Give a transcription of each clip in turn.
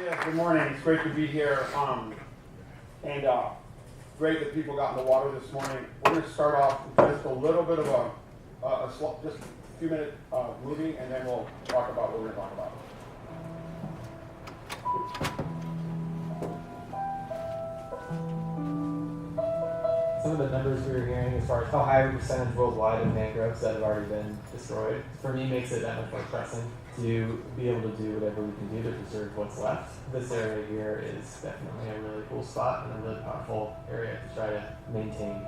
Yeah, good morning. It's great to be here. And great that people got in the water this morning. We're going to start off with just a little bit of just a few minute movie, and then we'll talk about what we're going to talk about. Some of the numbers we were hearing as far as how high a percentage worldwide of mangroves that have already been destroyed, for me makes it that much more pressing to be able to do whatever we can do to preserve what's left. This area here is definitely a really cool spot and a really powerful area to try to maintain.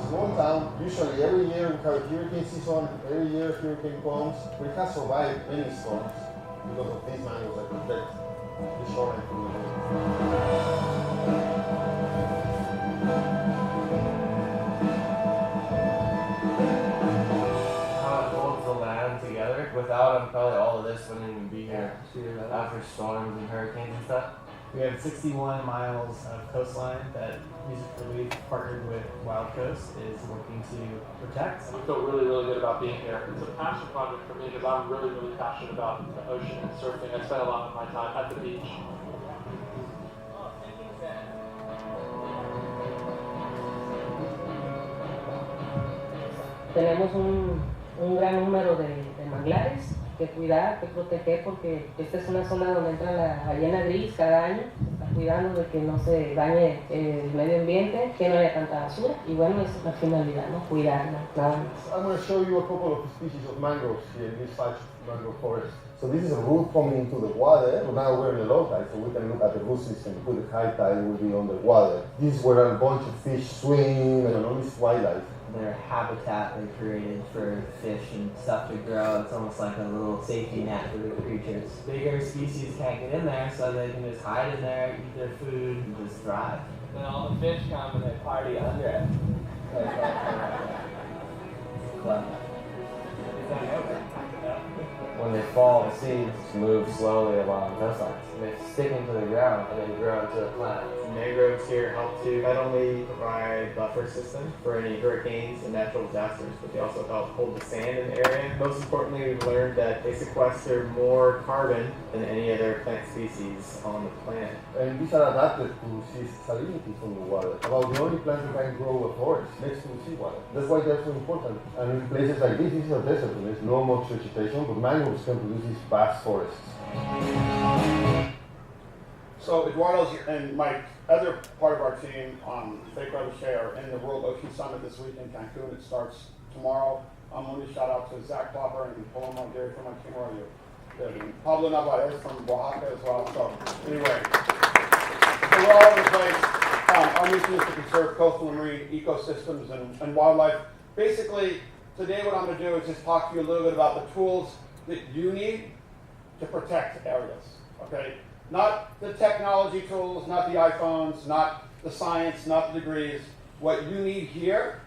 Small town, usually every year we have a hurricane season, every year hurricane comes. We have survived many storms because of these mangroves that protect the shoreline from the wind. How it holds the land together. Without them, probably all of this wouldn't even be here after storms and hurricanes and stuff. We have 61 miles of coastline that Music Relief, partnered with Wild Coast, is working to protect. I feel really, really good about being here. It's a passion project for me because I'm really, really passionate about the ocean and surfing. I spend a lot of my time at the beach. Tenemos un gran número de manglares que cuidar, que proteger, porque esta es una zona donde entra la ballena gris cada año, cuidando de que no se dañe el medio ambiente, que no haya tanta basura, y bueno, esa es la finalidad, ¿no? Cuidarla, nada más. I'm going to show you a couple of species of mangroves here in this patch of mangrove forest. So this is a root coming into the water, but now we're in the low tide, so we can look at the root system, put the high tide will be underwater. This is where a bunch of fish swim and all this wildlife. Their habitat they created for fish and stuff to grow. It's almost like a little safety net for the creatures. Bigger species can't get in there, so they can just hide in there, eat their food, and just thrive. Then all the fish come and they party under it. Clever. When they fall, the seeds move slowly along coastlines. They stick into the ground and then grow into a plant. Mangroves here help to not only provide buffer system for any hurricanes and natural disasters, but they also help hold the sand in the area. Most importantly, we've learned that they sequester more carbon than any other plant species on the planet. And these are adapted to see salinity from the water. About the only plant that can grow a forest next to the seawater. That's why they're so important. And in places like this is a desert, and there's no much vegetation, but mangroves can produce these vast forests. So Eduardo's and my other part of our team, Fake Ricochet, are in the World Ocean Summit this week in Cancun. It starts tomorrow. I'm going to shout out to Zach Plopper and Paloma Gary from my team. Where are you? And Pablo Navarez from Oaxaca as well. So anyway, so we're all over the place. Our mission is to conserve coastal and marine ecosystems and wildlife. Basically, today what I'm going to do is just talk to you a little bit about the tools that you need to protect areas. Okay. Not the technology tools, not the iPhones, not the science, not the degrees. What you need here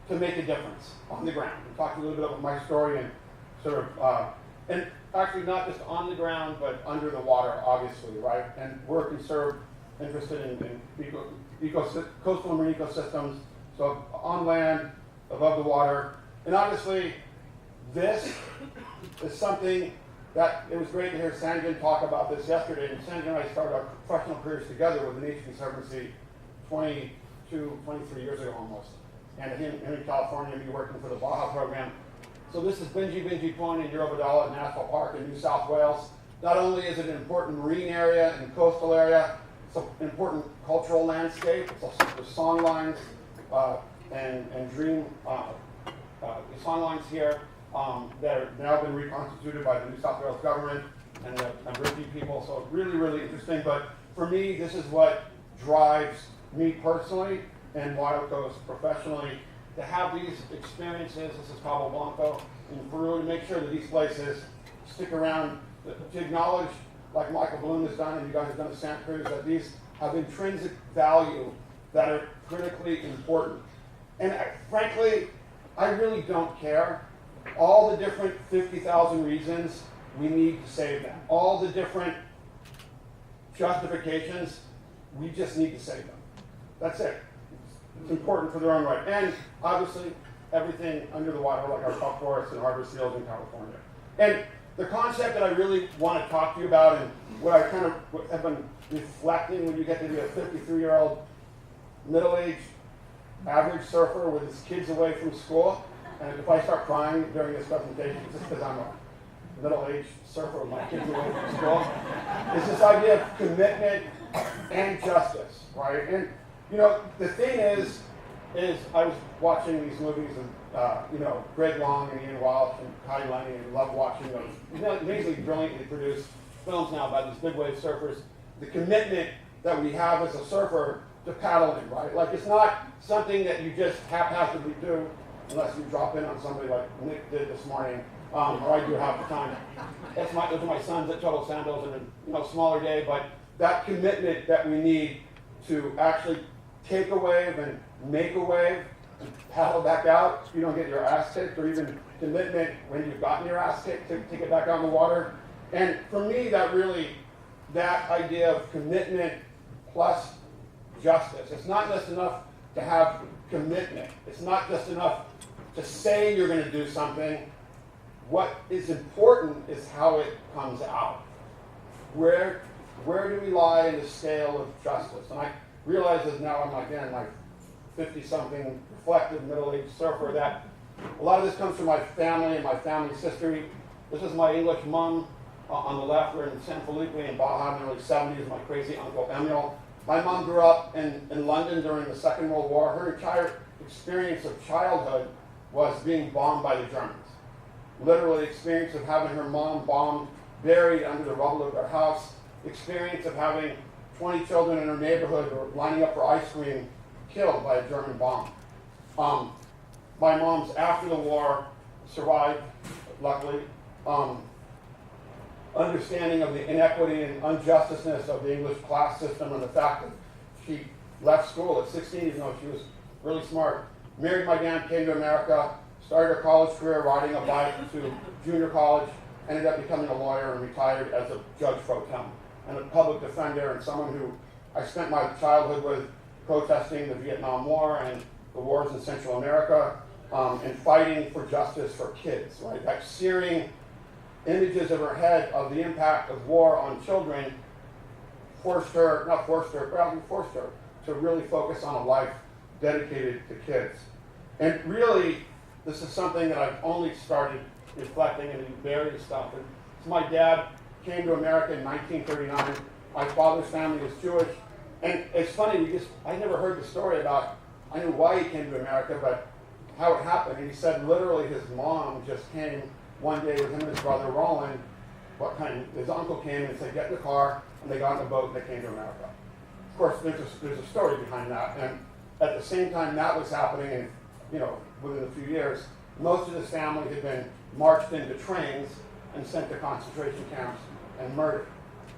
to make a difference on the ground. I'll talk a little bit about my story and sort of, and actually not just on the ground, but under the water, obviously, right? And we're interested in coastal and marine ecosystems, so on land, above the water. And obviously, this is something that it was great to hear Sanjan talk about this yesterday. And Sanjan and I started our professional careers together with the Nature Conservancy 23 years ago almost. And him in California, me working for the Baja program. So this is Benji Point in Eurobodalla National Park in New South Wales. Not only is it an important marine area and coastal area, it's an important cultural landscape. It's also the song lines and dream song lines here. That have now been reconstituted by the New South Wales government and the Aboriginal people. So really, really interesting. But for me, this is what drives me personally and Wild Coast professionally to have these experiences. This is Cabo Blanco in Peru, to make sure that these places stick around, to acknowledge, like Michael Bloom has done and you guys have done at Santa Cruz, that these have intrinsic value that are critically important. And frankly, I really don't care. All the different 50,000 reasons we need to save them. All the different justifications, we just need to save them. That's it. It's important for their own right. And obviously, everything under the water, like our top forests and harbor seals in California. And the concept that I really want to talk to you about, and what I kind of have been reflecting when you get to be a 53-year-old middle-aged average surfer with his kids away from school, and if I start crying during this presentation, it's just because I'm a middle-aged surfer with my kids away from school, is this idea of commitment and justice, right? And you know, the thing is I was watching these movies and Greg Long and Ian Walsh and Kai Lenny, and love watching those amazingly brilliantly produced films now by these big wave surfers. The commitment that we have as a surfer to paddling, right? Like, it's not something that you just haphazardly do unless you drop in on somebody like Nick did this morning, or I do half the time. Those are my sons at Total Sandals, and a smaller day, but that commitment that we need to actually take a wave and make a wave and paddle back out so you don't get your ass kicked, or even commitment when you've gotten your ass kicked to get back out in the water. And for me, that idea of commitment plus justice. It's not just enough to have commitment. It's not just enough to say you're going to do something. What is important is how it comes out. Where do we lie in the scale of justice? And I realize that now I'm again like 50-something reflective middle-aged surfer, that a lot of this comes from my family and my family's history. This is my English mom on the left. We're in San Felipe in Baja in the early 70s, my crazy uncle Emil. My mom grew up in London during the Second World War. Her entire experience of childhood was being bombed by the Germans. Literally, experience of having her mom bombed, buried under the rubble of their house, experience of having 20 children in her neighborhood or lining up for ice cream killed by a German bomb. My mom's, after the war, survived, luckily. Understanding of the inequity and injusticeness of the English class system, and the fact that she left school at 16, even though she was really smart. Married my dad, came to America, started her college career riding a bike to junior college, ended up becoming a lawyer and retired as a judge pro tem and a public defender, and someone who I spent my childhood with protesting the Vietnam War and the wars in Central America, and fighting for justice for kids, right? That searing images of her head of the impact of war on children forced her to really focus on a life dedicated to kids. And really, this is something that I've only started reflecting and various stuff. And so my dad came to America in 1939. My father's family was Jewish. And it's funny, I never heard the story about, I knew why he came to America, but how it happened. And he said literally his mom just came one day with him and his brother Roland. His uncle came and said, get in the car, and they got in the boat and they came to America. Of course, there's a story behind that. And at the same time that was happening, and within a few years, most of his family had been marched into trains and sent to concentration camps and murdered.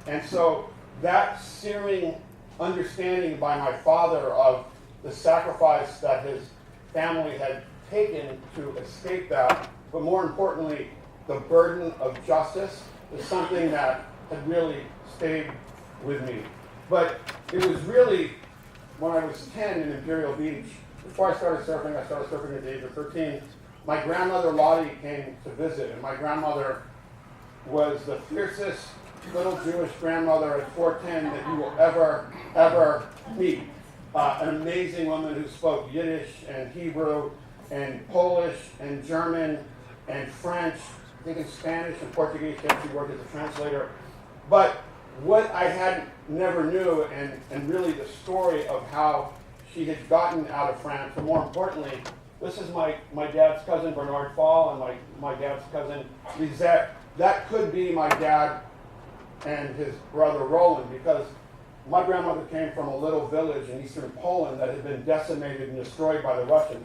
And so that searing understanding by my father of the sacrifice that his family had taken to escape that, but more importantly, the burden of justice, is something that had really stayed with me. But it was really when I was 10 in Imperial Beach. Before I started surfing at the age of 13. My grandmother Lottie came to visit, and my grandmother was the fiercest little Jewish grandmother at 4'10" that you will ever meet. An amazing woman who spoke Yiddish and Hebrew and Polish and German and French, I think in Spanish and Portuguese. She worked as a translator. But what I had never knew, and really the story of how she had gotten out of France, but more importantly, this is my dad's cousin Bernard Fall and my dad's cousin Lisette. That could be my dad and his brother Roland, because my grandmother came from a little village in eastern Poland that had been decimated and destroyed by the Russians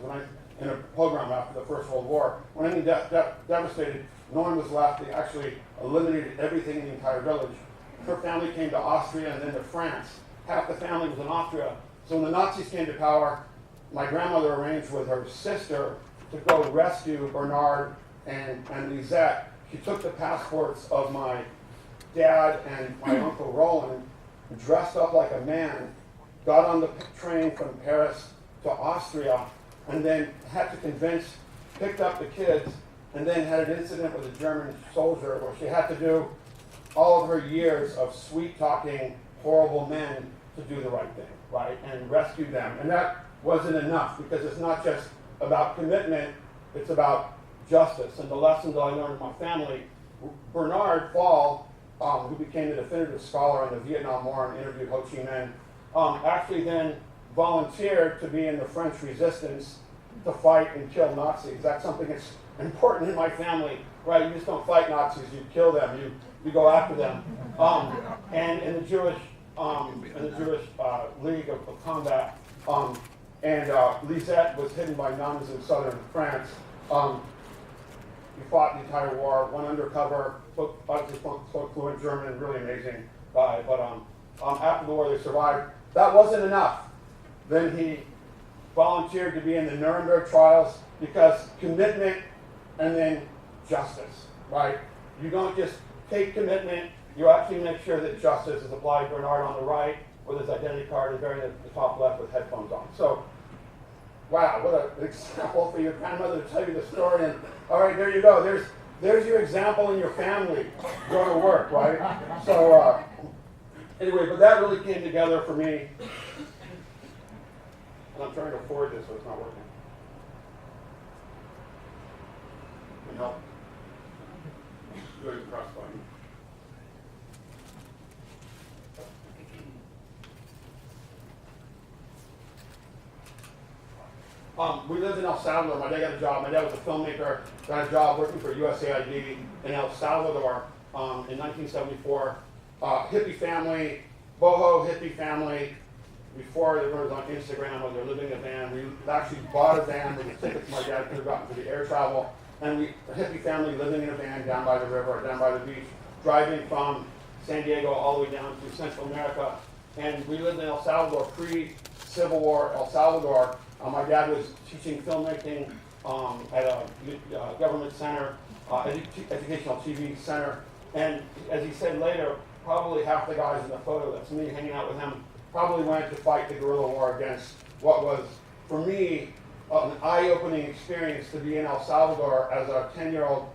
in a pogrom after the First World War. When I mean devastated, no one was left. They actually eliminated everything in the entire village. Her family came to Austria and then to France. Half the family was in Austria. So when the Nazis came to power, my grandmother arranged with her sister to go rescue Bernard and Lisette. She took the passports of my dad and my uncle Roland, dressed up like a man, got on the train from Paris to Austria, and then had to picked up the kids, and then had an incident with a German soldier where she had to do all of her years of sweet-talking, horrible men to do the right thing, right, and rescue them. And that wasn't enough, because it's not just about commitment, it's about justice. And the lessons that I learned in my family, Bernard Fall, who became the definitive scholar on the Vietnam War and interviewed Ho Chi Minh, actually then volunteered to be in the French resistance to fight and kill Nazis. That's something that's important in my family, right? You just don't fight Nazis, you kill them, you go after them. And in the Jewish League of Combat, and Lisette was hidden by nuns in southern France. He fought the entire war, went undercover, spoke fluent German, and really amazing guy. But after the war, they survived. That wasn't enough. Then he volunteered to be in the Nuremberg trials, because commitment and then justice, right? You don't just take commitment, you actually make sure that justice is applied. Bernard on the right with his identity card, and Barry at the top left with headphones on. So, wow, what an example for your grandmother to tell you the story. And all right, there you go. There's your example in your family going to work, right? So anyway, but that really came together for me. And I'm trying to forward this, so it's not working. Can you help? Go to the cross button. We lived in El Salvador. My dad got a job. My dad was a filmmaker. Got a job working for USAID in El Salvador in 1974. Hippie family, boho hippie family. Before they were on Instagram, when they were living in a van, we actually bought a van with the tickets my dad could have gotten for the air travel. And a hippie family living in a van down by the river, down by the beach, driving from San Diego all the way down to Central America. And we lived in El Salvador, pre-Civil War El Salvador. My dad was teaching filmmaking at a government center, educational TV center. And as he said later, probably half the guys in the photo, that's me hanging out with him, probably went to fight the guerrilla war against what was, for me, an eye-opening experience to be in El Salvador as a 10-year-old,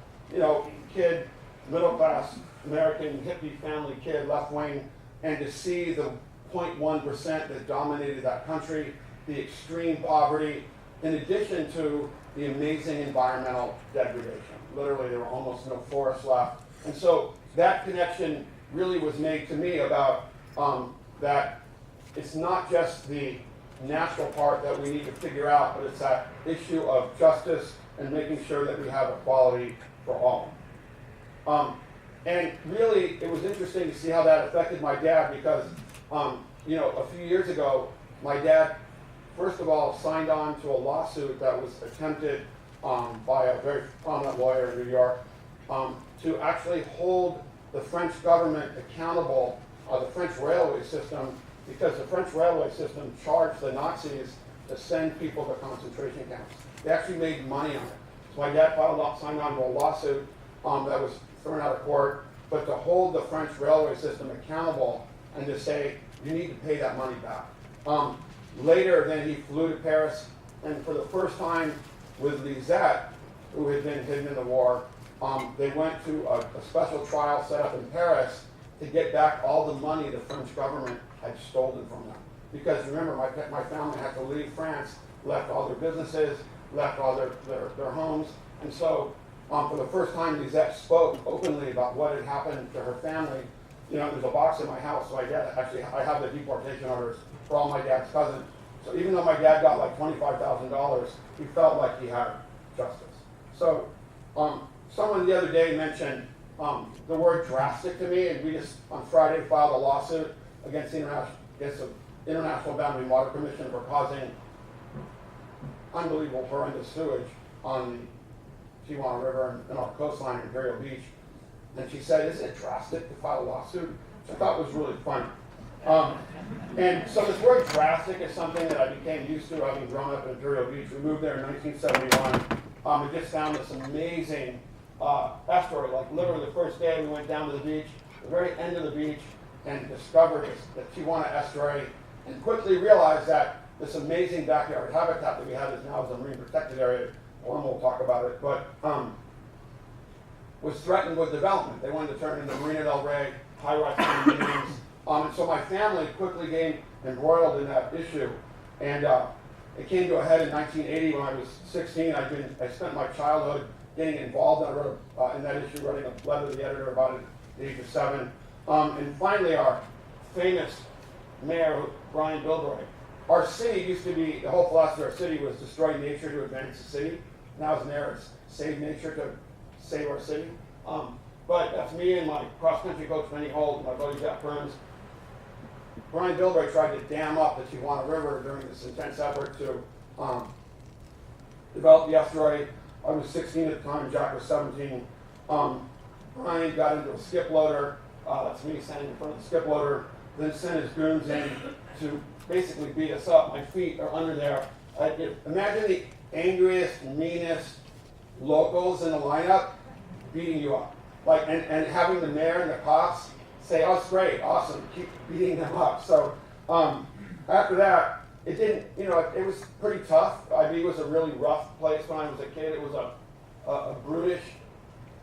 kid, middle-class American hippie family kid, left-wing, and to see the 0.1% that dominated that country, the extreme poverty, in addition to the amazing environmental degradation. Literally, there were almost no forests left. And so that connection really was made to me about that it's not just the natural part that we need to figure out, but it's that issue of justice and making sure that we have equality for all. And really, it was interesting to see how that affected my dad, because, a few years ago, my dad, first of all, signed on to a lawsuit that was attempted by a very prominent lawyer in New York to actually hold the French government accountable, the French railway system, because the French railway system charged the Nazis to send people to concentration camps. They actually made money on it. So my dad signed on to a lawsuit that was thrown out of court, but to hold the French railway system accountable and to say, you need to pay that money back. Later, then he flew to Paris, and for the first time with Lisette, who had been hidden in the war, they went to a special trial set up in Paris to get back all the money the French government had stolen from them. Because remember, my family had to leave France, left all their businesses, left all their homes, and so for the first time, Lisette spoke openly about what had happened to her family. There's a box in my house, so I have the deportation orders for all my dad's cousins. So even though my dad got like $25,000, he felt like he had justice. So someone the other day mentioned the word drastic to me, and we just on Friday filed a lawsuit against the International Boundary Water Commission for causing unbelievable horrendous sewage on the Tijuana River and our coastline in Imperial Beach. And she said, isn't it drastic to file a lawsuit? Which I thought was really funny. And so this word drastic is something that I became used to having grown up in Imperial Beach. We moved there in 1971. We just found this amazing estuary. Like literally the first day we went down to the beach, the very end of the beach, and discovered the Tijuana estuary. and quickly realized that this amazing backyard habitat that we have is now as a marine protected area, Orm will talk about it, but was threatened with development. They wanted to turn it into Marina del Rey, high-rise condominiums. And so my family quickly became embroiled in that issue. And it came to a head in 1980 when I was 16. I spent my childhood getting involved. I wrote in that issue, writing a letter to the editor about it at the age of 7. And finally, our famous mayor, Brian Bilbroy. Our city used to be, the whole philosophy of our city was destroy nature to advance the city. Now his mayor is save nature to save our city. But that's me and my cross-country coach, Benny Holt, and my buddy Jeff Burns. Brian Bilbroy tried to dam up the Tijuana River during this intense effort to develop the estuary. I was 16 at the time, Jack was 17. Brian got into a skip loader. That's me standing in front of the skip loader. Then sent his goons in to basically beat us up. My feet are under there. Imagine the angriest, meanest locals in the lineup beating you up. Like, and having the mayor and the cops say, oh, it's great, awesome, keep beating them up. So after that, it didn't, it was pretty tough. IB was a really rough place when I was a kid. It was a brutish,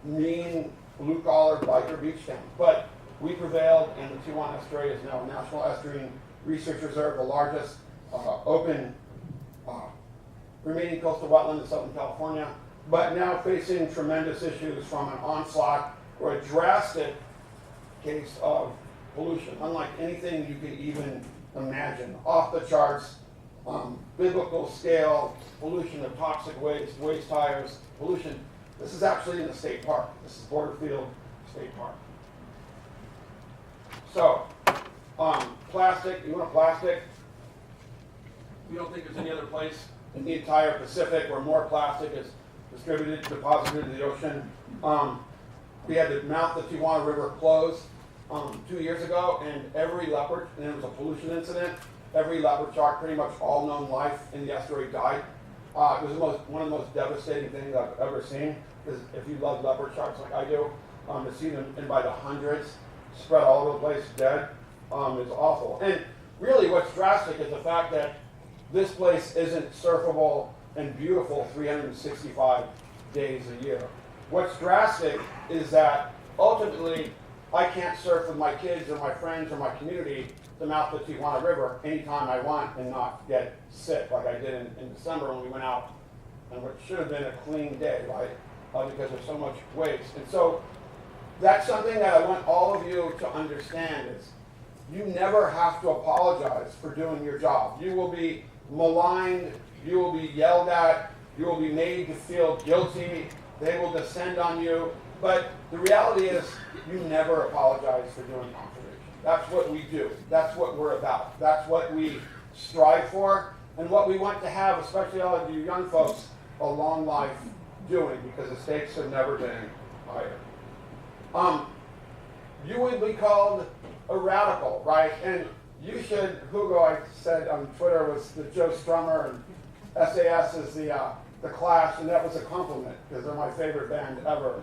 mean, blue-collar biker beach town. But we prevailed, and the Tijuana Estuary is now a National Estuarine Research Reserve, the largest open remaining coastal wetland in Southern California, but now facing tremendous issues from an onslaught or a drastic case of pollution, unlike anything you could even imagine. Off the charts, biblical scale, pollution of toxic waste, waste tires, pollution. This is actually in the state park. This is Borderfield State Park. So, plastic, you want a plastic? We don't think there's any other place in the entire Pacific where more plastic is distributed, deposited in the ocean. We had the mouth of the Tijuana River closed 2 years ago, and every leopard, and it was a pollution incident, every leopard shark, pretty much all known life in the estuary died. It was one of the most devastating things I've ever seen, because if you love leopard sharks like I do, to see them in by the hundreds, spread all over the place, dead, is awful. And really what's drastic is the fact that this place isn't surfable and beautiful 365 days a year. What's drastic is that ultimately I can't surf with my kids or my friends or my community the mouth of the Tijuana River anytime I want and not get sick like I did in December when we went out on what should have been a clean day, right? Because there's so much waste. And so that's something that I want all of you to understand is you never have to apologize for doing your job. You will be maligned, you will be yelled at, you will be made to feel guilty, they will descend on you, but the reality is you never apologize for doing conservation. That's what we do. That's what we're about. That's what we strive for, and what we want to have, especially all of you young folks, a long life doing, because the stakes have never been higher. You would be called a radical, right? And you should, Hugo, I said on Twitter, was the Joe Strummer, and SAS is the Clash, and that was a compliment, because they're my favorite band ever.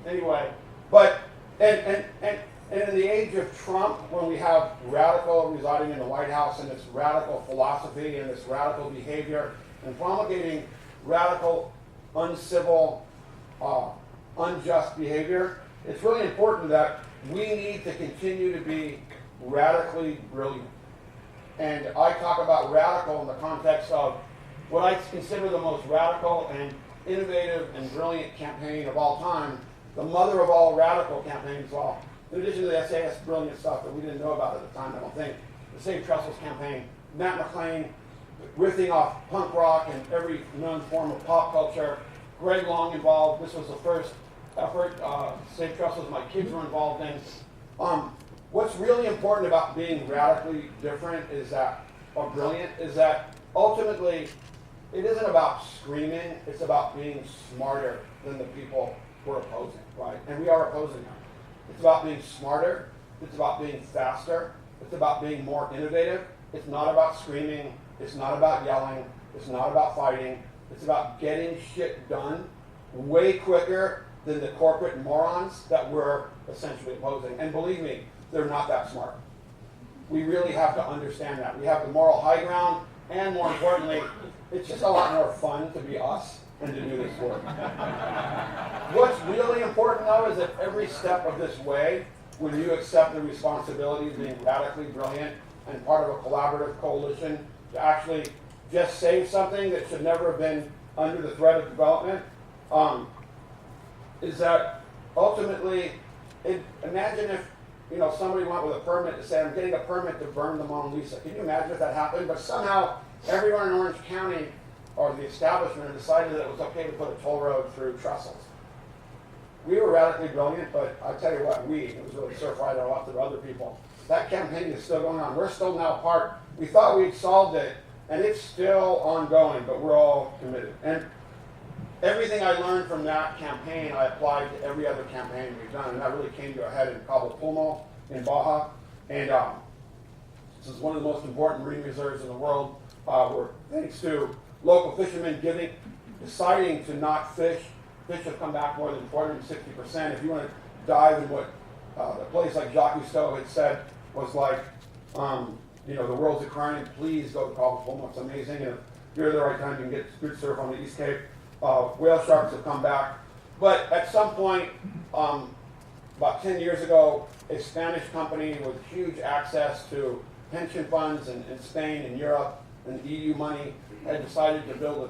Anyway, but, and in the age of Trump, when we have radical residing in the White House, and this radical philosophy, and this radical behavior, and promulgating radical, uncivil, unjust behavior, it's really important that we need to continue to be radically brilliant. And I talk about radical in the context of what I consider the most radical and innovative and brilliant campaign of all time, the mother of all radical campaigns. Well, in addition to the SAS brilliant stuff that we didn't know about at the time, I don't think, the Save Trestles campaign, Matt McLean riffing off punk rock and every known form of pop culture, Greg Long involved. This was the first effort, Save Trestles, my kids were involved in. What's really important about being radically different is that, or brilliant, is that ultimately it isn't about screaming, it's about being smarter than the people we're opposing, right? And we are opposing them. It's about being smarter, it's about being faster, it's about being more innovative. It's not about screaming, it's not about yelling, it's not about fighting, it's about getting shit done way quicker than the corporate morons that we're essentially opposing. And believe me, they're not that smart. we really have to understand that. We have the moral high ground, and more importantly, it's just a lot more fun to be us and to do this work. What's really important, though, is that every step of this way, when you accept the responsibility of being radically brilliant and part of a collaborative coalition to actually just save something that should never have been under the threat of development, is that ultimately, imagine if somebody went with a permit to say, I'm getting a permit to burn the Mona Lisa. Can you imagine if that happened? But somehow, everyone in Orange County, or the establishment, decided that it was okay to put a toll road through trestles. We were radically brilliant, but I tell you what, it was really Surf Rider, lots of other people. That campaign is still going on. We're still now part. We thought we'd solved it, and it's still ongoing, but we're all committed. And everything I learned from that campaign, I applied to every other campaign we've done, and that really came to a head in Cabo Pulmo, in Baja. And this is one of the most important marine reserves in the world, where thanks to local fishermen deciding to not fish, fish have come back more than 460%. If you want to dive in what a place like Jacques Cousteau had said was like, the world's aquarium, please go to Cabo Pulmo, it's amazing. And if you're at the right time, you can get good surf on the East Cape. Whale sharks have come back. But at some point, about 10 years ago, a Spanish company with huge access to pension funds in Spain and Europe and EU money had decided to build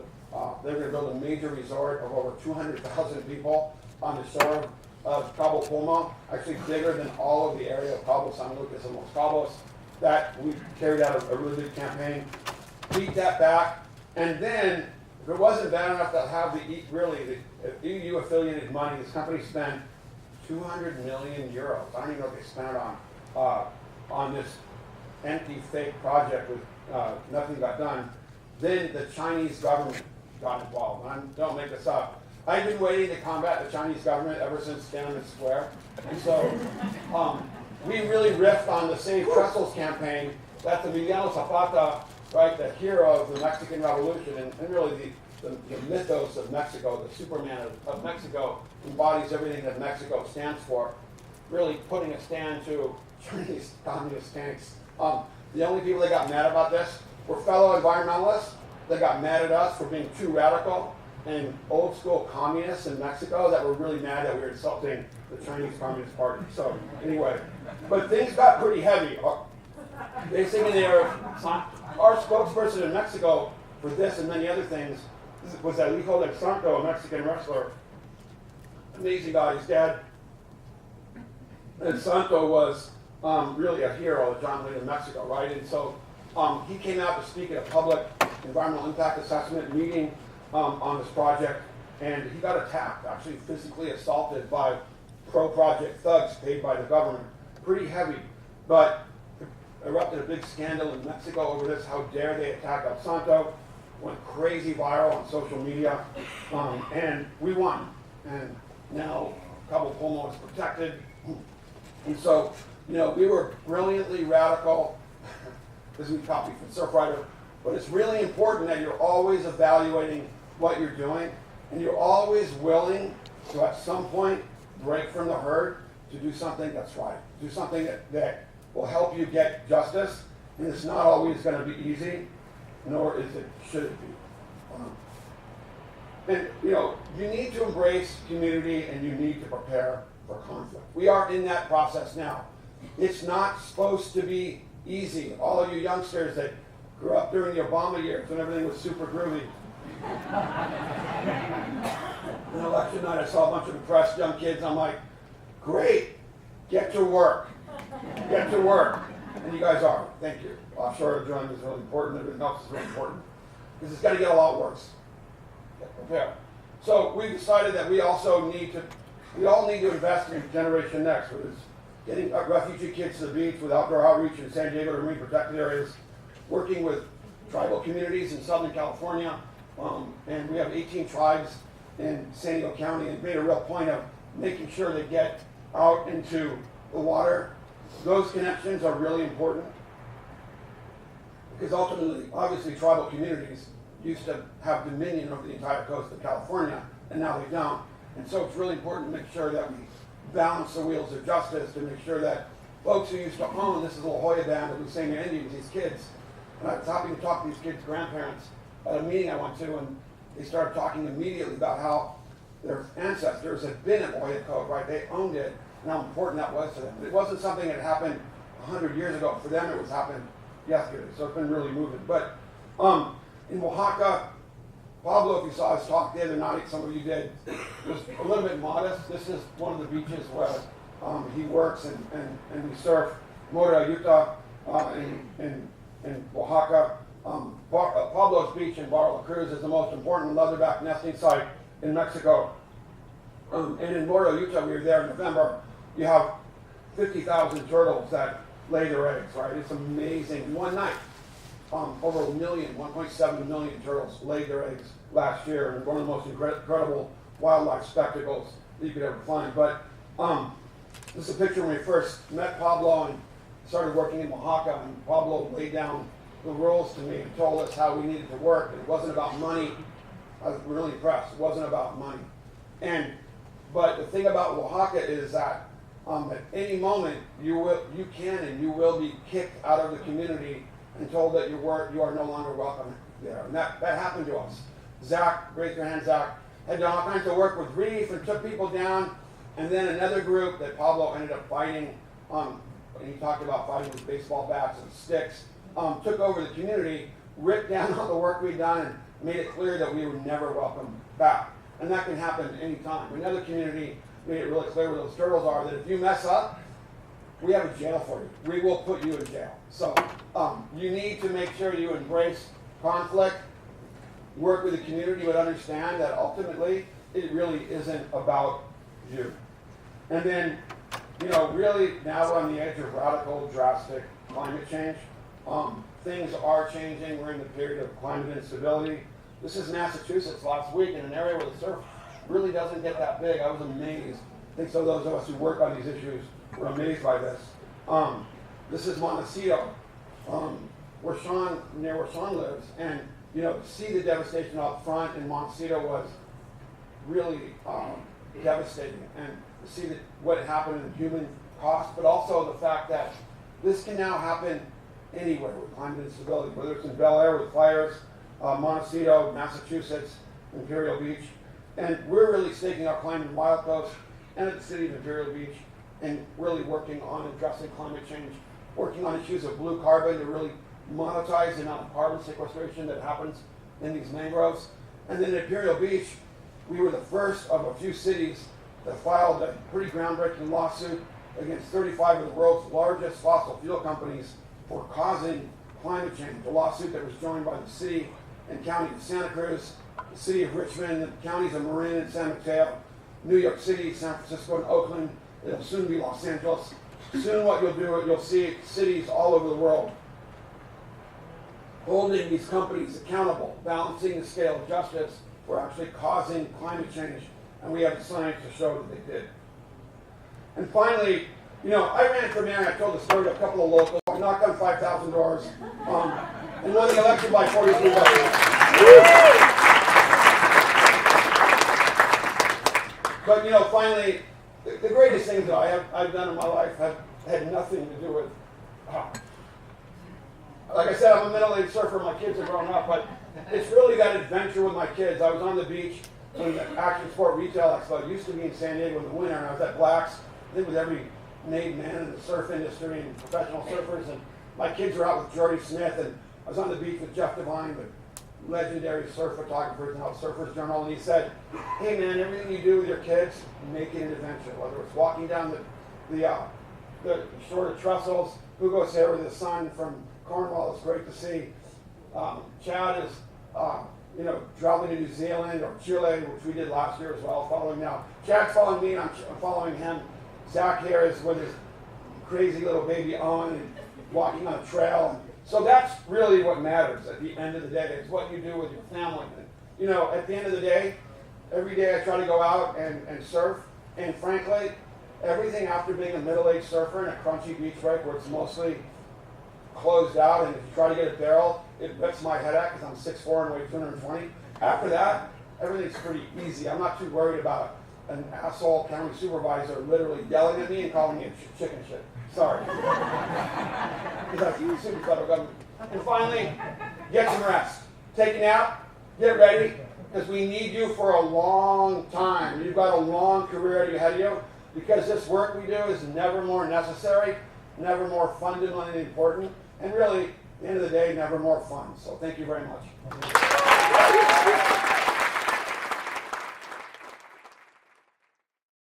they were going to build a major resort of over 200,000 people on the shore of Cabo Pulmo, actually bigger than all of the area of Cabo San Lucas and Los Cabos. That we carried out a really big campaign, beat that back, and then if it wasn't bad enough to have the EU affiliated money, this company spent 200 million euros. I don't even know what they spent it on this empty fake project with nothing got done. Then the Chinese government got involved. And don't make this up. I've been waiting to combat the Chinese government ever since Tiananmen Square. And so we really riffed on the Save Trestles campaign. That's Emiliano Zapata, right, the hero of the Mexican Revolution, and really the mythos of Mexico, the Superman of Mexico, embodies everything that Mexico stands for, really putting a stand to Chinese communist tanks. The only people that got mad about this were fellow environmentalists that got mad at us for being too radical, and old school communists in Mexico that were really mad that we were insulting the Chinese Communist Party. So anyway, but things got pretty heavy. Basically, our spokesperson in Mexico for this and many other things was Hijo del Santo, a Mexican wrestler. Amazing guy. His dad, and Santo was really a hero of John Wayne in Mexico, right? And so he came out to speak at a public environmental impact assessment meeting on this project, and he got attacked, actually physically assaulted by pro-project thugs paid by the government. Pretty heavy, but erupted a big scandal in Mexico over this. How dare they attack El Santo? Went crazy viral on social media, and we won. And now Cabo Pulmo is protected. And so, we were brilliantly radical, as we copied from Surfrider, but it's really important that you're always evaluating what you're doing, and you're always willing to, at some point, break from the herd to do something that's right, do something that will help you get justice, and it's not always going to be easy, nor should it be. And you need to embrace community, and you need to prepare for conflict. We are in that process now. It's not supposed to be easy. All of you youngsters that grew up during the Obama years when everything was super groovy. On election night, I saw a bunch of depressed young kids. I'm like, great, get to work. Get to work. And you guys are. Thank you. Offshore drilling is really important. Everything else is really important. Because it's going to get a lot worse. Get prepared. So we decided that we all need to invest in Generation Next, which is getting refugee kids to the beach with outdoor outreach in San Diego to marine protected areas, working with tribal communities in Southern California, and we have 18 tribes in San Diego County, and made a real point of making sure they get out into the water. Those connections are really important because ultimately, obviously, tribal communities used to have dominion over the entire coast of California, and now they don't. And so it's really important to make sure that we balance the wheels of justice, to make sure that folks who used to own, this is a La Jolla band of Lucena Indians, these kids. And I was happy to talk to these kids' grandparents at a meeting I went to, and they started talking immediately about how their ancestors had been at La Jolla Cove, right? They owned it, and how important that was to them. It wasn't something that happened 100 years ago. For them, it was happened yesterday, so it's been really moving. But in Oaxaca, Pablo, if you saw his talk the other night, some of you did, was a little bit modest. This is one of the beaches where he works and we surf. Mora Utah in Oaxaca. Pablo's Beach in Barra La Cruz is the most important leatherback nesting site in Mexico. And in Mora Utah, we were there in November. You have 50,000 turtles that lay their eggs, right? It's amazing. One night, over 1.7 million turtles laid their eggs last year, and one of the most incredible wildlife spectacles that you could ever find. But this is a picture when we first met Pablo and started working in Oaxaca, and Pablo laid down the rules to me and told us how we needed to work. It wasn't about money. I was really impressed. It wasn't about money. But the thing about Oaxaca is that at any moment you can and you will be kicked out of the community and told that you are no longer welcome there. And that happened to us. Zach, raise your hand, Zach, had done all kinds of work with Reef and took people down. And then another group that Pablo ended up fighting, and he talked about fighting with baseball bats and sticks, took over the community, ripped down all the work we'd done, and made it clear that we were never welcome back. And that can happen anytime. Another community made it really clear where those turtles are, that if you mess up, we have a jail for you. We will put you in jail. So you need to make sure you embrace conflict, work with the community, but understand that ultimately it really isn't about you. And then, really now we're on the edge of radical, drastic climate change. Things are changing. We're in the period of climate instability. This is Massachusetts last week in an area where the surf really doesn't get that big. I was amazed. I think some of those of us who work on these issues were amazed by this. This is Montecito, near where Sean lives. And, to see the devastation out front in Montecito was really devastating. And to see what happened in human cost, but also the fact that this can now happen anywhere with climate instability, whether it's in Bel Air with fires, Montecito, Massachusetts, Imperial Beach. And we're really staking our claim in Wild Coast and at the city of Imperial Beach and really working on addressing climate change, working on issues of blue carbon to really monetize the amount of carbon sequestration that happens in these mangroves. And then at Imperial Beach, we were the first of a few cities that filed a pretty groundbreaking lawsuit against 35 of the world's largest fossil fuel companies for causing climate change. A lawsuit that was joined by the city and county of Santa Cruz, the city of Richmond, the counties of Marin and San Mateo, New York City, San Francisco, and Oakland. It'll soon be Los Angeles. Soon what you'll see cities all over the world holding these companies accountable, balancing the scale of justice for actually causing climate change. And we have the science to show that they did. And finally, I ran for mayor, and I told the story to a couple of locals. I knocked on 5,000 doors and won the election by 43 votes. But finally, the greatest things that I've done in my life have had nothing to do with. Like I said, I'm a middle-aged surfer. My kids are grown up, but it's really that adventure with my kids. I was on the beach when the Action Sport Retail Expo. It used to be in San Diego in the winter, and I was at Black's. I think with every made man in the surf industry and professional surfers, and my kids were out with Jordy Smith, and I was on the beach with Jeff Devine, the legendary surf photographers and Surfers Journal, and he said, hey man, everything you do with your kids, make it an adventure, whether it's walking down the shore of Trestles, Hugo Serra, the son from Cornwall, it's great to see. Chad is, traveling to New Zealand or Chile, which we did last year as well, following now. Chad's following me, and I'm following him. Zach here is with his crazy little baby Owen and walking on a trail. So that's really what matters at the end of the day. It's what you do with your family. And, at the end of the day, every day I try to go out and surf. And frankly, everything after being a middle-aged surfer in a crunchy beach break where it's mostly closed out, and if you try to get a barrel, it whips my head out because I'm 6'4" and weigh 220. After that, everything's pretty easy. I'm not too worried about an asshole county supervisor literally yelling at me and calling me a chicken shit. Sorry. Because you super federal government. And finally, get some rest. Take a nap, get ready, because we need you for a long time. You've got a long career ahead of you, because this work we do is never more necessary, never more fundamentally important, and really, at the end of the day, never more fun. So thank you very much.